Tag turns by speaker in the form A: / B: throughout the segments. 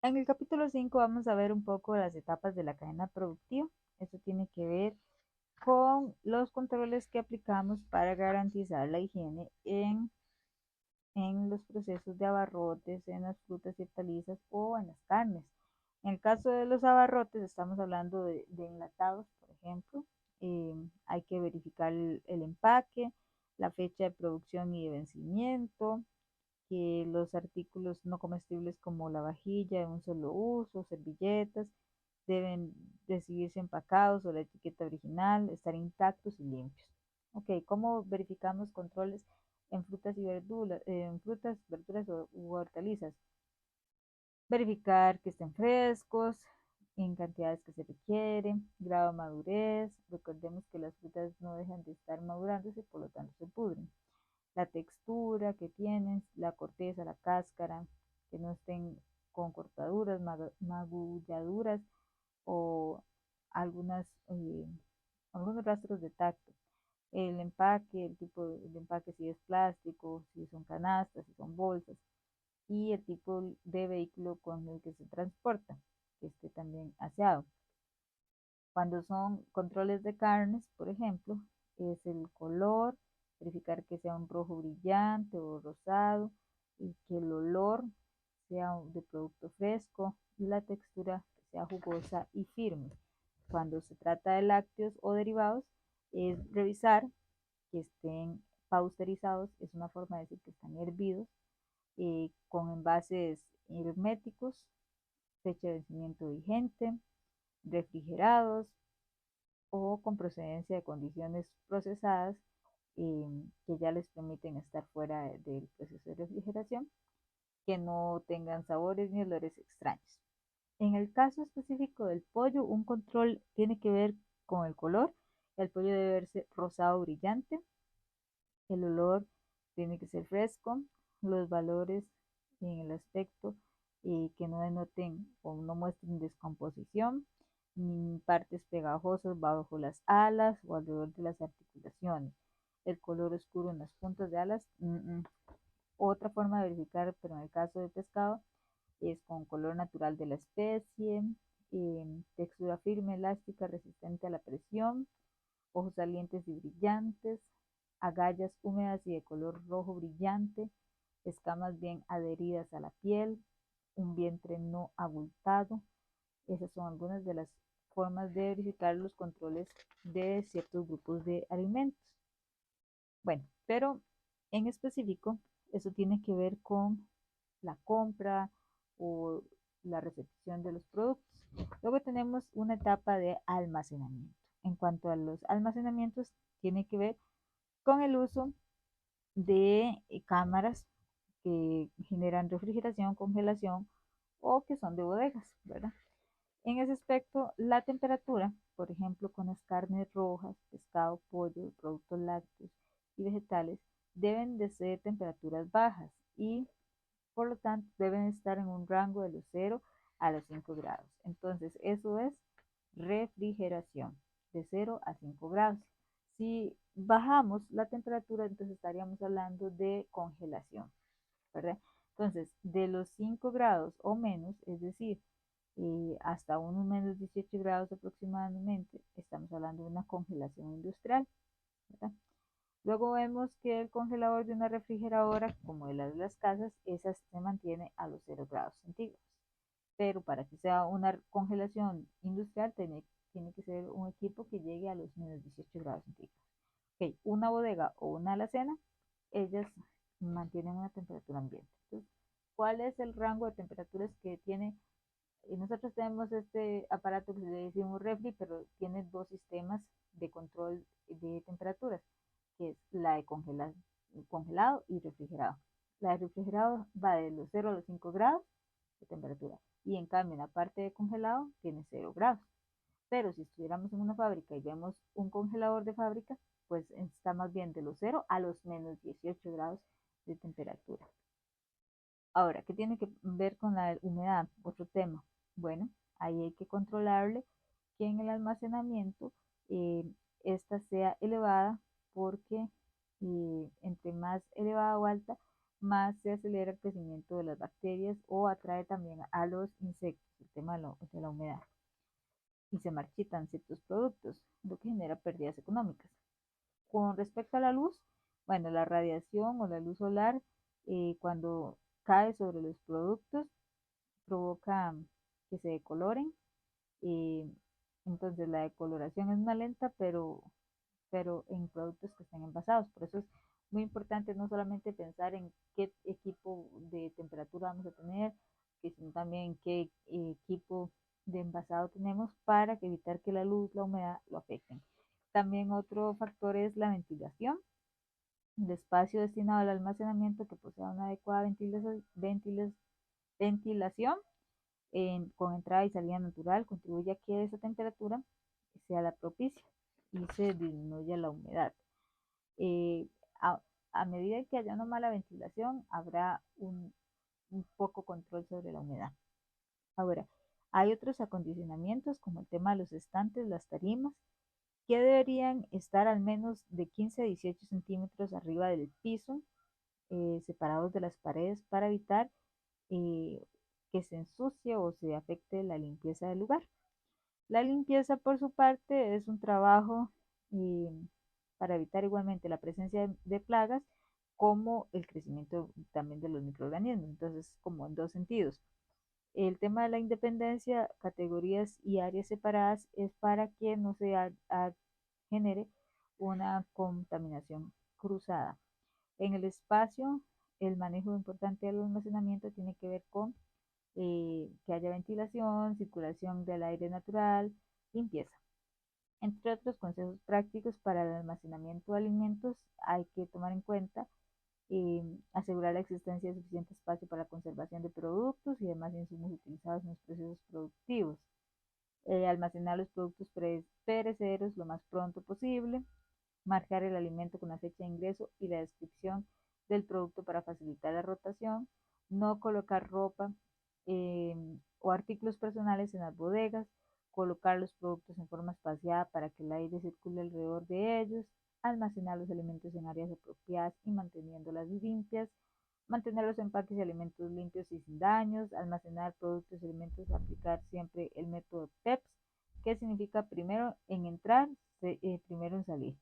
A: En el capítulo 5 vamos a ver un poco las etapas de la cadena productiva. Esto tiene que ver con los controles que aplicamos para garantizar la higiene en los procesos de abarrotes, en las frutas y hortalizas o en las carnes. En el caso de los abarrotes, estamos hablando de enlatados, por ejemplo. Hay que verificar el empaque, la fecha de producción y de vencimiento, que los artículos no comestibles como la vajilla de un solo uso, servilletas, deben recibirse empacados o la etiqueta original, estar intactos y limpios. Ok, ¿cómo verificamos controles en frutas y verduras, verduras u hortalizas? Verificar que estén frescos, en cantidades que se requieren, grado de madurez. Recordemos que las frutas no dejan de estar madurándose, por lo tanto se pudren. La textura que tienen, la corteza, la cáscara, que no estén con cortaduras, magulladuras o algunas, algunos rastros de tacto. El empaque, el tipo de empaque, si es plástico, si son canastas, si son bolsas, y el tipo de vehículo con el que se transporta, que esté también aseado. Cuando son controles de carnes, por ejemplo, es el color, verificar que sea un rojo brillante o rosado y que el olor sea de producto fresco y la textura sea jugosa y firme. Cuando se trata de lácteos o derivados, es revisar que estén pasteurizados, es una forma de decir que están hervidos, con envases herméticos, fecha de vencimiento vigente, refrigerados o con procedencia de condiciones procesadas, que ya les permiten estar fuera del proceso de refrigeración, que no tengan sabores ni olores extraños. En el caso específico del pollo, un control tiene que ver con el color. El pollo debe verse rosado brillante, el olor tiene que ser fresco, los valores en el aspecto, que no denoten o no muestren descomposición, ni partes pegajosas bajo las alas o alrededor de las articulaciones. El color oscuro en las puntas de alas. Otra forma de verificar, pero en el caso de pescado, es con color natural de la especie, textura firme, elástica, resistente a la presión, ojos salientes y brillantes, agallas húmedas y de color rojo brillante, escamas bien adheridas a la piel, un vientre no abultado. Esas son algunas de las formas de verificar los controles de ciertos grupos de alimentos. Bueno, pero en específico, eso tiene que ver con la compra o la recepción de los productos. Luego tenemos una etapa de almacenamiento. En cuanto a los almacenamientos, tiene que ver con el uso de cámaras que generan refrigeración, congelación o que son de bodegas, ¿verdad? En ese aspecto, la temperatura, por ejemplo, con las carnes rojas, pescado, pollo, productos lácteos y vegetales, deben de ser temperaturas bajas y por lo tanto deben estar en un rango de los 0 a los 5 grados. Entonces, eso es refrigeración de 0 a 5 grados. Si bajamos la temperatura, entonces estaríamos hablando de congelación, ¿verdad? Entonces, de los 5 grados o menos, es decir, hasta unos menos 18 grados aproximadamente, estamos hablando de una congelación industrial, ¿verdad? Luego vemos que el congelador de una refrigeradora, como el de las casas, esa se mantiene a los 0 grados centígrados. Pero para que sea una congelación industrial, tiene que ser un equipo que llegue a los menos 18 grados centígrados. Ok, una bodega o una alacena, ellas mantienen una temperatura ambiente. Entonces, ¿cuál es el rango de temperaturas que tiene? Nosotros tenemos este aparato que le decimos refri, pero tiene dos sistemas de control de temperaturas, que es la de congelado y refrigerado. La de refrigerado va de los 0 a los 5 grados de temperatura, y en cambio en la parte de congelado tiene 0 grados. Pero si estuviéramos en una fábrica y vemos un congelador de fábrica, pues está más bien de los 0 a los menos 18 grados de temperatura. Ahora, ¿qué tiene que ver con la humedad? Otro tema. Bueno, ahí hay que controlarle que en el almacenamiento, eh, esta sea elevada, porque entre más elevada o alta, más se acelera el crecimiento de las bacterias o atrae también a los insectos, el tema de la humedad, y se marchitan ciertos productos, lo que genera pérdidas económicas. Con respecto a la luz, bueno, la radiación o la luz solar, cuando cae sobre los productos, provoca que se decoloren. eh, entonces la decoloración es más lenta, pero en productos que estén envasados. Por eso es muy importante no solamente pensar en qué equipo de temperatura vamos a tener, sino también qué equipo de envasado tenemos para evitar que la luz, la humedad lo afecten. También otro factor es la ventilación. El espacio destinado al almacenamiento que posea una adecuada ventilación con entrada y salida natural contribuye a que esa temperatura sea la propicia y se disminuya la humedad. Eh, a, a, medida que haya una mala ventilación, habrá un poco control sobre la humedad. Ahora, hay otros acondicionamientos como el tema de los estantes, las tarimas, que deberían estar al menos de 15 a 18 centímetros arriba del piso, separados de las paredes para evitar eh, que se ensucie o se afecte la limpieza del lugar. La limpieza, por su parte, es un trabajo para evitar igualmente la presencia de plagas como el crecimiento también de los microorganismos. Entonces, como en dos sentidos. El tema de la independencia, categorías y áreas separadas es para que no se genere una contaminación cruzada. En el espacio, el manejo importante del almacenamiento tiene que ver con que haya ventilación, circulación del aire natural, limpieza. Entre otros consejos prácticos para el almacenamiento de alimentos, hay que tomar en cuenta asegurar la existencia de suficiente espacio para la conservación de productos y demás insumos utilizados en los procesos productivos. Almacenar los productos perecederos lo más pronto posible, marcar el alimento con la fecha de ingreso y la descripción del producto para facilitar la rotación, no colocar ropa o artículos personales en las bodegas, colocar los productos en forma espaciada para que el aire circule alrededor de ellos, almacenar los alimentos en áreas apropiadas y manteniéndolas limpias, mantener los empaques y alimentos limpios y sin daños, almacenar productos y alimentos, aplicar siempre el método PEPS, que significa primero en entrar, primero en salir.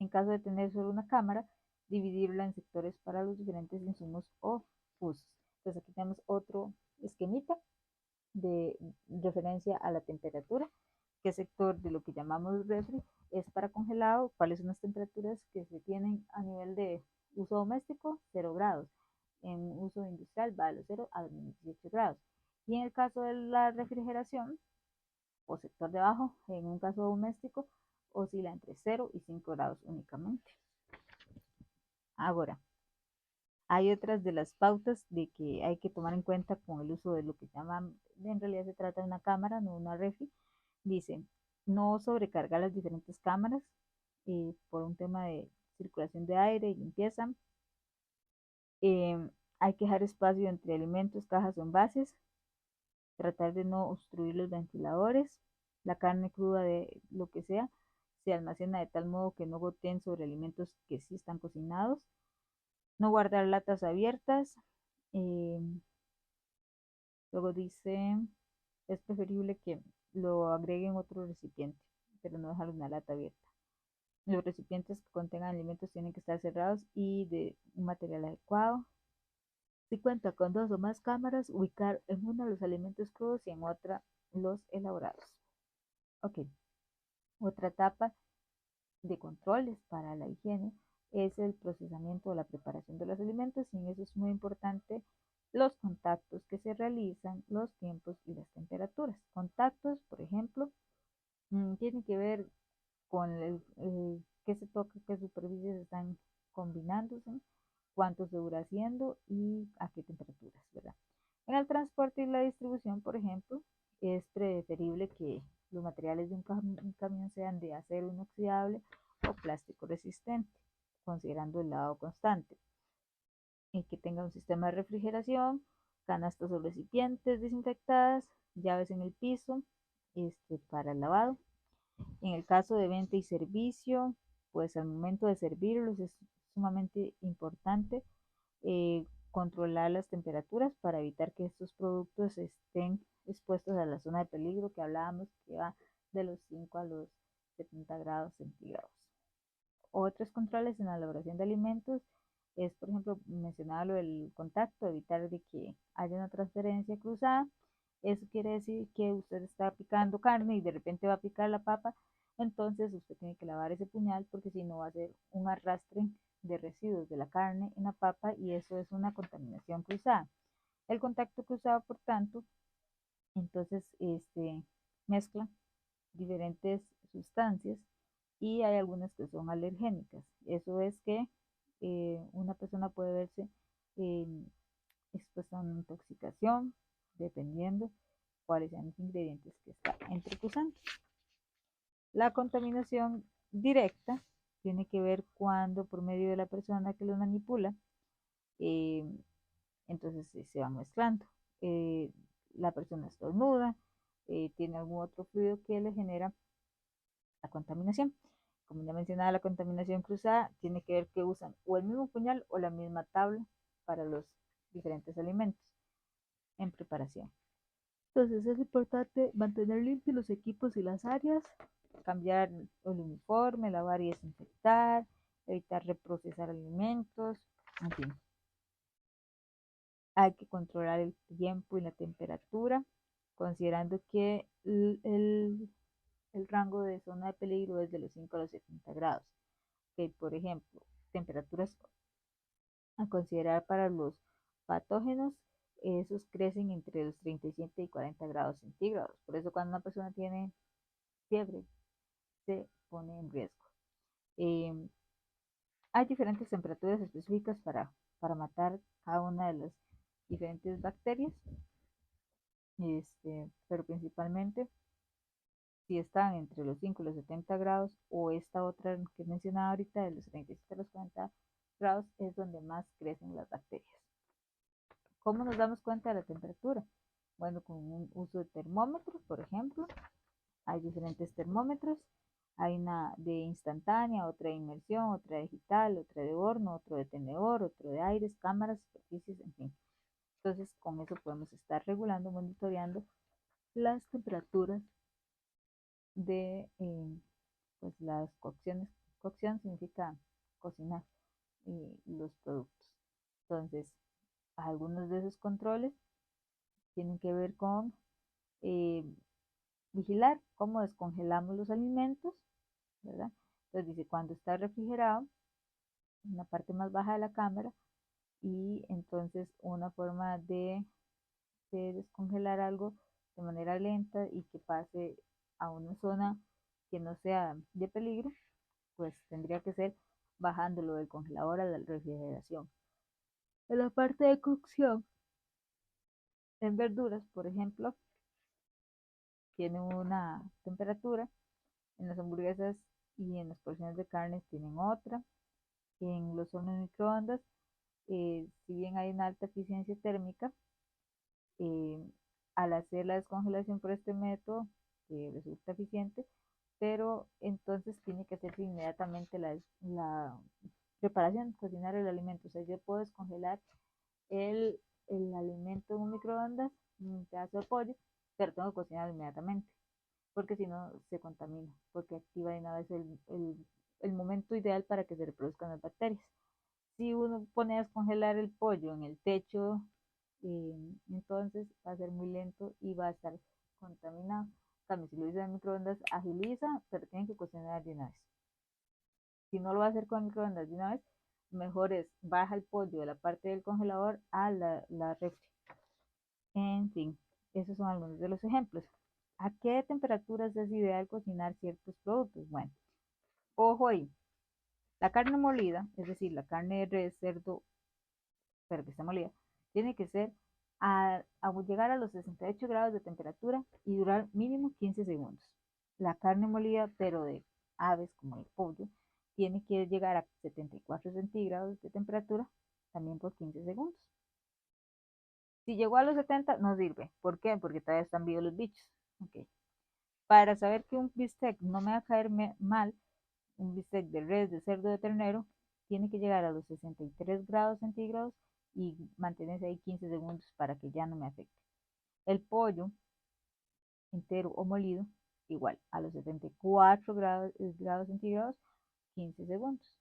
A: En caso de tener solo una cámara, dividirla en sectores para los diferentes insumos o usos. Entonces aquí tenemos otro esquemita de referencia a la temperatura, qué sector de lo que llamamos refri es para congelado, cuáles son las temperaturas que se tienen a nivel de uso doméstico, 0 grados. En uso industrial va de los 0 a los 18 grados. Y en el caso de la refrigeración o sector de abajo, en un caso doméstico, oscila entre 0 y 5 grados únicamente. Ahora, hay otras de las pautas de que hay que tomar en cuenta con el uso de lo que llaman, en realidad se trata de una cámara, no una refri. Dice, no sobrecargar las diferentes cámaras por un tema de circulación de aire y limpieza. Hay que dejar espacio entre alimentos, cajas o envases. Tratar de no obstruir los ventiladores. La carne cruda de lo que sea se almacena de tal modo que no goteen sobre alimentos que sí están cocinados. No guardar latas abiertas. Eh, luego dice, es preferible que lo agreguen otro recipiente, pero no dejar una lata abierta. Los recipientes que contengan alimentos tienen que estar cerrados y de un material adecuado. Si cuenta con 2 o más cámaras, ubicar en una los alimentos crudos y en otra los elaborados. Ok, otra etapa de controles para la higiene es el procesamiento o la preparación de los alimentos, y en eso es muy importante los contactos que se realizan, los tiempos y las temperaturas. Contactos, por ejemplo, tienen que ver con qué se toca, qué superficies están combinándose, cuánto se dura haciendo y a qué temperaturas, ¿verdad? En el transporte y la distribución, por ejemplo, es preferible que los materiales de un camión sean de acero inoxidable o plástico resistente, considerando el lavado constante, y que tenga un sistema de refrigeración, canastas o recipientes desinfectadas, llaves en el piso para el lavado. En el caso de venta y servicio, pues al momento de servirlos es sumamente importante controlar las temperaturas para evitar que estos productos estén expuestos a la zona de peligro que hablábamos, que va de los 5 a los 70 grados centígrados. Otros controles en la elaboración de alimentos es, por ejemplo, mencionaba lo del contacto, evitar de que haya una transferencia cruzada. Eso quiere decir que usted está picando carne y de repente va a picar la papa, entonces usted tiene que lavar ese puñal porque si no va a ser un arrastre de residuos de la carne en la papa y eso es una contaminación cruzada. El contacto cruzado, por tanto, entonces mezcla diferentes sustancias y hay algunas que son alergénicas. Eso es que una persona puede verse eh, expuesta a una intoxicación dependiendo cuáles sean los ingredientes que está entrecruzando. La contaminación directa tiene que ver cuando por medio de la persona que lo manipula, eh, entonces se van mezclando. La persona estornuda, tiene algún otro fluido que le genera la contaminación. Como ya mencionaba, la contaminación cruzada tiene que ver que usan o el mismo puñal o la misma tabla para los diferentes alimentos en preparación. Entonces es importante mantener limpios los equipos y las áreas, cambiar el uniforme, lavar y desinfectar, evitar reprocesar alimentos, en fin. Hay que controlar el tiempo y la temperatura, considerando que el rango de zona de peligro es de los 5 a los 70 grados. Que, por ejemplo, temperaturas a considerar para los patógenos, esos crecen entre los 37 y 40 grados centígrados. Por eso cuando una persona tiene fiebre, se pone en riesgo. Hay diferentes temperaturas específicas para matar cada una de las diferentes bacterias, pero principalmente si están entre los 5 y los 70 grados, o esta otra que mencionaba ahorita, de los 37 a los 40 grados, es donde más crecen las bacterias. ¿Cómo nos damos cuenta de la temperatura? Bueno, con un uso de termómetros, por ejemplo. Hay diferentes termómetros. Hay una de instantánea, otra de inmersión, otra digital, otra de horno, otro de tenedor, otro de aires, cámaras, superficies, en fin. Entonces, con eso podemos estar regulando, monitoreando las temperaturas de pues las cocciones. Cocción significa cocinar los productos. Entonces, algunos de esos controles tienen que ver con vigilar cómo descongelamos los alimentos, ¿verdad? Entonces dice, cuando está refrigerado, en la parte más baja de la cámara, y entonces una forma de descongelar algo de manera lenta y que pase a una zona que no sea de peligro, pues tendría que ser bajándolo del congelador a la refrigeración. En la parte de cocción, en verduras, por ejemplo, tiene una temperatura, en las hamburguesas y en las porciones de carnes tienen otra, en los hornos microondas, si bien hay una alta eficiencia térmica, eh, al hacer la descongelación por este método resulta eficiente, pero entonces tiene que hacerse inmediatamente la preparación, cocinar el alimento. O sea, yo puedo descongelar el alimento en un microondas, un pedazo de pollo, pero tengo que cocinarlo inmediatamente, porque si no se contamina, porque activa de una vez el momento ideal para que se reproduzcan las bacterias. Si uno pone a descongelar el pollo en el techo, entonces va a ser muy lento y va a estar contaminado. También si lo hizo en microondas, agiliza, pero tiene que cocinar de una vez. Si no lo va a hacer con microondas de una vez, mejor es baja el pollo de la parte del congelador a la refri. En fin, esos son algunos de los ejemplos. ¿A qué temperaturas es ideal cocinar ciertos productos? Bueno, ojo ahí. La carne molida, es decir, la carne de res, cerdo, pero que está molida, tiene que ser a llegar a los 68 grados de temperatura y durar mínimo 15 segundos. La carne molida, pero de aves como el pollo, tiene que llegar a 74 centígrados de temperatura también por 15 segundos. Si llegó a los 70, no sirve. ¿Por qué? Porque todavía están vivos los bichos. Okay. Para saber que un bistec no me va a caer mal, un bistec de res, de cerdo, de ternero, tiene que llegar a los 63 grados centígrados y mantenerse ahí 15 segundos para que ya no me afecte. El pollo entero o molido, igual, a los 74 grados centígrados, 15 segundos.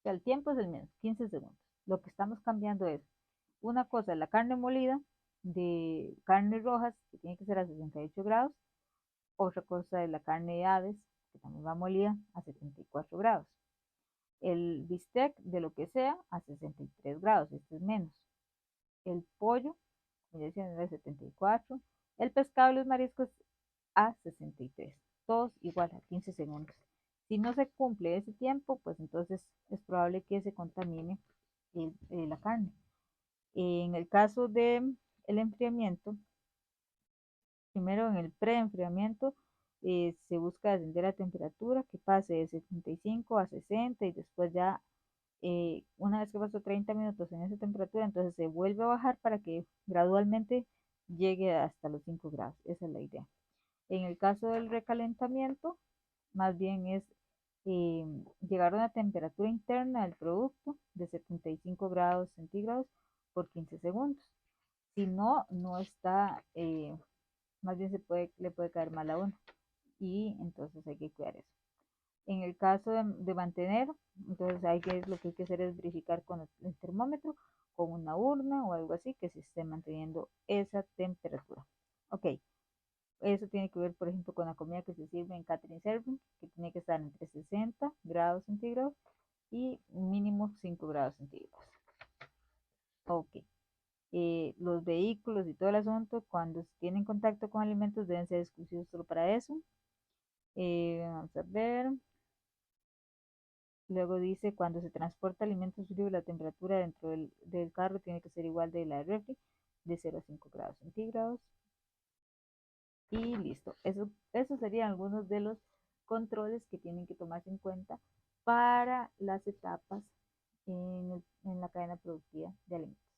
A: O sea, el tiempo es el mismo, 15 segundos. Lo que estamos cambiando es, una cosa es la carne molida de carnes rojas, que tiene que ser a 68 grados. Otra cosa es la carne de aves, que también va molida a 74 grados. El bistec de lo que sea a 63 grados, este es menos. El pollo, como ya decía, de 74. El pescado y los mariscos a 63. Todos igual a 15 segundos. Si no se cumple ese tiempo, pues entonces es probable que se contamine la carne. En el caso del enfriamiento, primero en el preenfriamiento, se busca descender la temperatura que pase de 75 a 60 y después ya una vez que pasó 30 minutos en esa temperatura, entonces se vuelve a bajar para que gradualmente llegue hasta los 5 grados. Esa es la idea. En el caso del recalentamiento, más bien es eh, llegar a una temperatura interna del producto de 75 grados centígrados por 15 segundos. Si no, no está, más bien le puede caer mal a uno y entonces hay que cuidar eso. En el caso de mantener, entonces lo que hay que hacer es verificar con el termómetro, con una urna o algo así, que se esté manteniendo esa temperatura. Ok, eso tiene que ver, por ejemplo, con la comida que se sirve en catering serving, que tiene que estar entre 60 grados centígrados y mínimo 5 grados centígrados. Ok. Los vehículos y todo el asunto, cuando tienen contacto con alimentos, deben ser exclusivos solo para eso. Vamos a ver. Luego dice, cuando se transporta alimentos fríos, la temperatura dentro del carro tiene que ser igual de la del refri, de 0 a 5 grados centígrados. Y listo. Esos serían algunos de los controles que tienen que tomarse en cuenta para las etapas en la cadena productiva de alimentos.